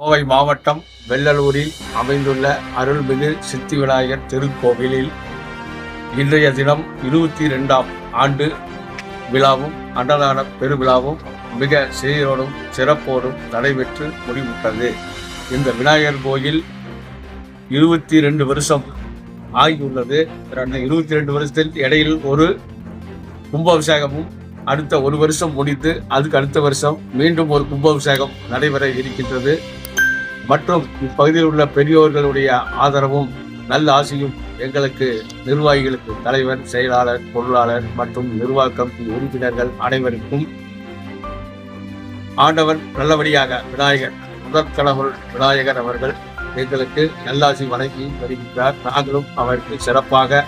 கோவை மாவட்டம் வெள்ளலூரில் அமைந்துள்ள அருள்மிகு சித்தி விநாயகர் திருக்கோவிலில் இன்றைய தினம் 22ஆம் ஆண்டு விழாவும் அன்னதான பெருவிழாவும் மிக சீரோடும் சிறப்போடும் நடைபெற்று முடிவுற்றது. இந்த விநாயகர் கோயில் 22 வருஷம் ஆகியுள்ளது. 22 வருஷத்தில் இடையில் ஒரு கும்பாபிஷேகமும் அடுத்த ஒரு வருஷம் முடிந்து அதுக்கு அடுத்த வருஷம் மீண்டும் ஒரு கும்பாபிஷேகம் நடைபெற இருக்கின்றது. மற்றும் இப்பகுதியில் உள்ள பெரியோர்களுடைய ஆதரவும் நல்ல ஆசையும் எங்களுக்கு நிர்வாகிகளுக்கு, தலைவர், செயலாளர், பொருளாளர் மற்றும் நிர்வாக கமிட்டி உறுப்பினர்கள் அனைவருக்கும் ஆண்டவன் நல்லபடியாக விநாயகர் முதற்கடவுள் விநாயகர் அவர்கள் எங்களுக்கு நல்லாசி வழங்கி வருகின்றார். நாங்களும் அவருக்கு சிறப்பாக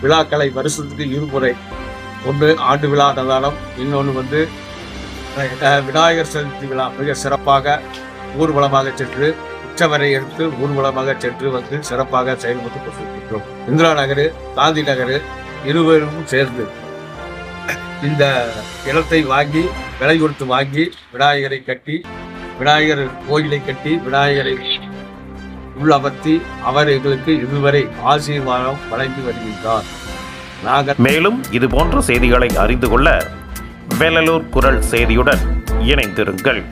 விழாக்களை வருஷத்துக்கு இருமுறை, ஒன்று ஆண்டு விழா அன்னதானம், இன்னொன்று விநாயகர் சதுர்த்தி விழா மிக சிறப்பாக ஊர்வலமாக சென்று உச்சவரை எடுத்து ஊர்வலமாக சென்று சிறப்பாக செயல்பட்டு கொண்டிருக்கின்றோம். இந்திரா நகர், காந்தி நகர் இருவரும் சேர்ந்து இந்த இடத்தை வாங்கி விலை கொடுத்து வாங்கி விநாயகரை கட்டி, விநாயகர் கோயிலை கட்டி, விநாயகரை உள்ளமர்த்தி அவர் எங்களுக்கு இதுவரை ஆசீர்வாதம் வழங்கி வருகின்றார். மேலும் இது போன்ற செய்திகளை அறிந்து கொள்ள வெள்ளலூர் குரல் செய்தியுடன் இணைந்திருங்கள்.